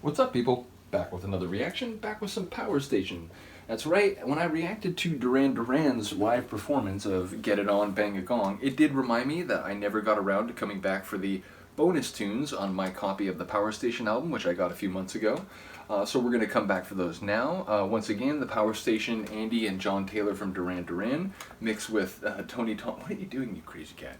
What's up, people? Back with another reaction, back with some Power Station. That's right, when I reacted to Duran Duran's live performance of Get It On, Bang a Gong, it did remind me that I never got around to coming back for the bonus tunes on my copy of the Power Station album, which I got a few months ago. So we're going to come back for those now. Once again, the Power Station, Andy and John Taylor from Duran Duran, mixed with Tony Thompson. What are you doing, you crazy cat?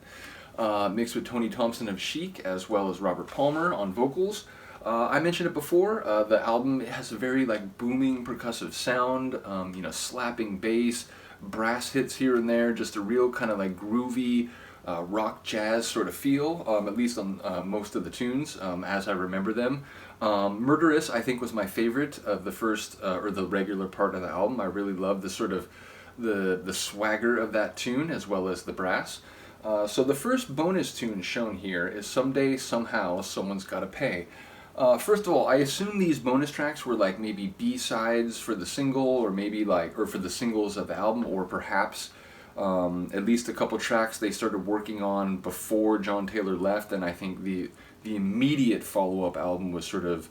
Mixed with Tony Thompson of Chic, as well as Robert Palmer on vocals. I mentioned it before, the album has a very booming percussive sound, slapping bass, brass hits here and there, just a real kind of groovy rock jazz sort of feel, at least on most of the tunes as I remember them. Murderous, I think, was my favorite of the first, or the regular part of the album. I really love the sort of the swagger of that tune as well as the brass. So the first bonus tune shown here is Someday, Somehow, Someone's Gotta Pay. First of all, I assume these bonus tracks were maybe B-sides for the single, or maybe or for the singles of the album, or perhaps at least a couple tracks they started working on before John Taylor left, and I think the immediate follow-up album was sort of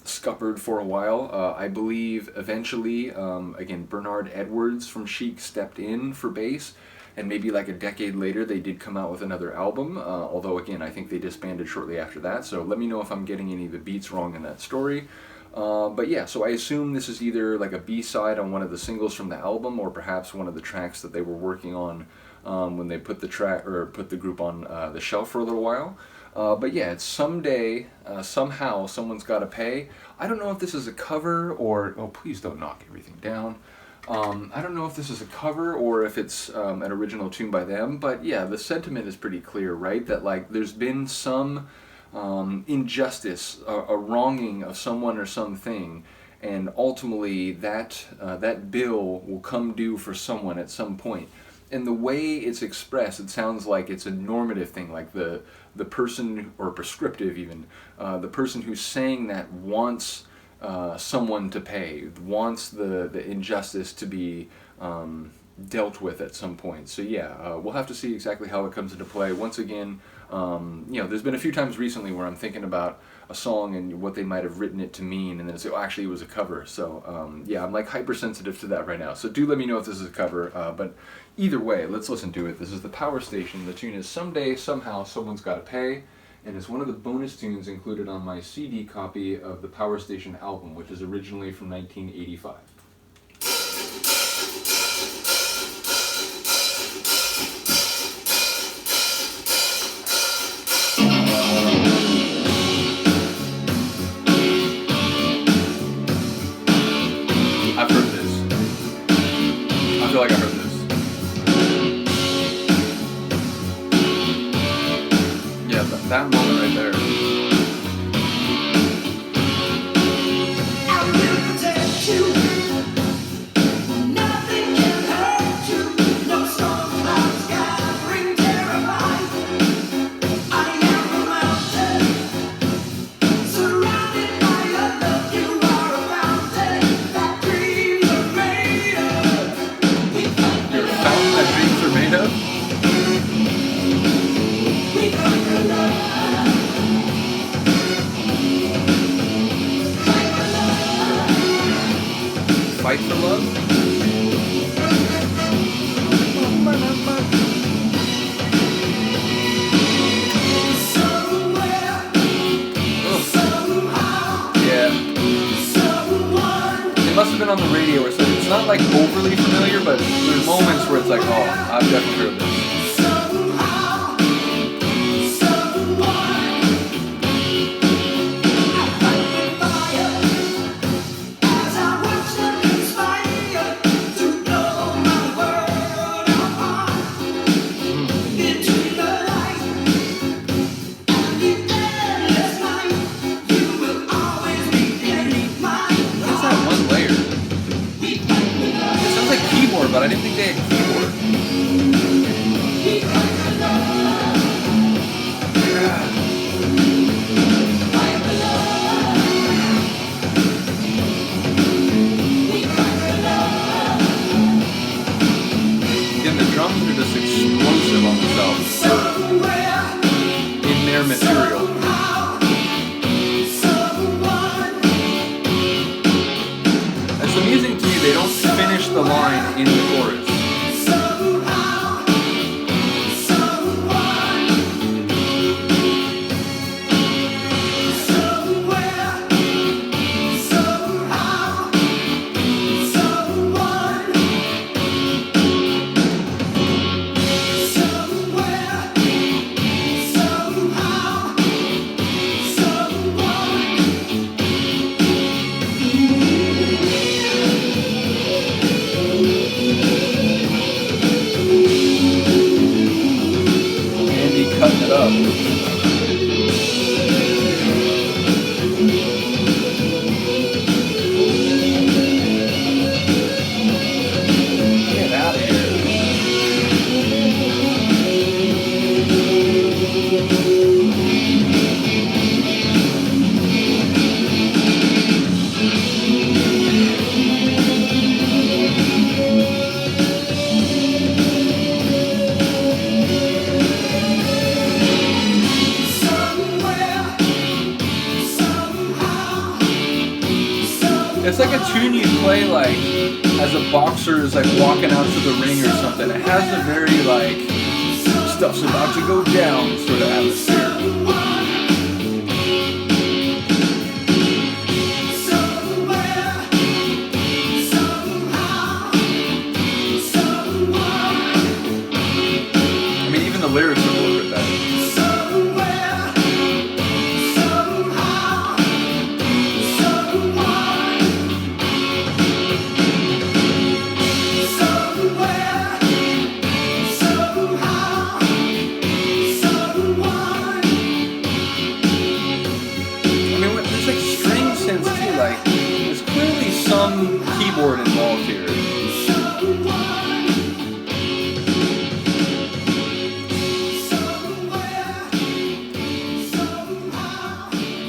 scuppered for a while. I believe eventually, again, Bernard Edwards from Chic stepped in for bass, and maybe a decade later they did come out with another album, although again I think they disbanded shortly after that, so let me know if I'm getting any of the beats wrong in that story. But yeah, so I assume this is either a B-side on one of the singles from the album, or perhaps one of the tracks that they were working on when they put the group on the shelf for a little while. But yeah, it's Someday, Somehow, Someone's Gotta Pay. I don't know if this is a cover or... Oh, please don't knock everything down. I don't know if this is a cover or if it's an original tune by them, but yeah, the sentiment is pretty clear, right? That there's been some injustice, a wronging of someone or something, and ultimately that bill will come due for someone at some point. And the way it's expressed, it sounds like it's a normative thing, like the person, or prescriptive even, the person who's saying that wants someone to pay, wants the injustice to be dealt with at some point. So yeah, we'll have to see exactly how it comes into play. Once again, there's been a few times recently where I'm thinking about a song and what they might have written it to mean, and then it's, oh, actually it was a cover. So yeah, I'm hypersensitive to that right now. So do let me know if this is a cover, but either way, let's listen to it. This is the Power Station. The tune is Someday, Somehow, Someone's Gotta Pay, and it's one of the bonus tunes included on my CD copy of the Power Station album, which is originally from 1985. I've heard this. I feel like I've heard this. Yeah, that moment right there. Fight for love? Yeah. It must have been on the radio or something. It's not overly familiar, but there's moments where it's oh, I've definitely heard this. But I didn't think they had keyboard. Again, the drums are just explosive on themselves in their material. It's like a tune you play like as a boxer is like walking out to the ring or something. It has a very like stuff's about to go down sort of atmosphere. I mean, even the lyrics are more with that. Some keyboard involved here.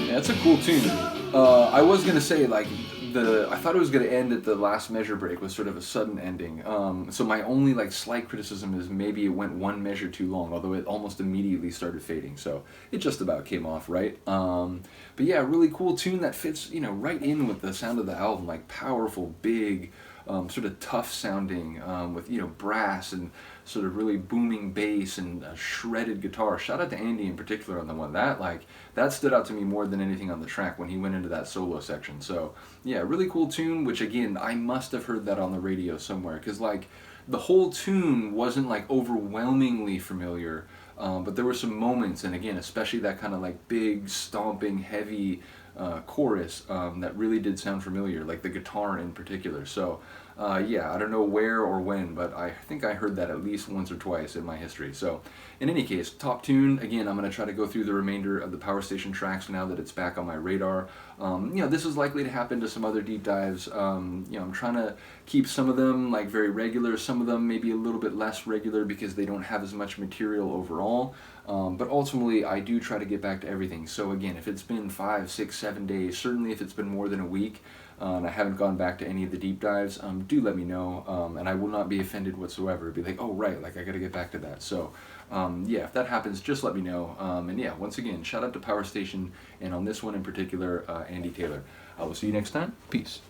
Yeah, that's a cool tune. I was gonna say like I thought it was gonna end at the last measure break with sort of a sudden ending. So my only like slight criticism is maybe it went one measure too long, although it almost immediately started fading. So it just about came off right. But yeah, really cool tune that fits, right in with the sound of the album, like powerful, big, sort of tough sounding, with, brass and sort of really booming bass and a shredded guitar. Shout out to Andy in particular on the one. That stood out to me more than anything on the track when he went into that solo section. So yeah, really cool tune, which again, I must have heard that on the radio somewhere, because like the whole tune wasn't like overwhelmingly familiar. But there were some moments, and again, especially that kind of like big, stomping, heavy chorus that really did sound familiar, like the guitar in particular. So yeah, I don't know where or when, but I think I heard that at least once or twice in my history. So in any case, top tune. Again, I'm going to try to go through the remainder of the Power Station tracks now that it's back on my radar. This is likely to happen to some other deep dives. I'm trying to keep some of them like very regular, some of them maybe a little bit less regular because they don't have as much material overall. But ultimately, I do try to get back to everything. So again, if it's been 5, 6, 7 days, certainly if it's been more than a week, and I haven't gone back to any of the deep dives, do let me know, and I will not be offended whatsoever. Be like, oh right, like I gotta get back to that. So yeah, if that happens, just let me know. And yeah, once again, shout out to Power Station, and on this one in particular, Andy Taylor. I will see you next time. Peace.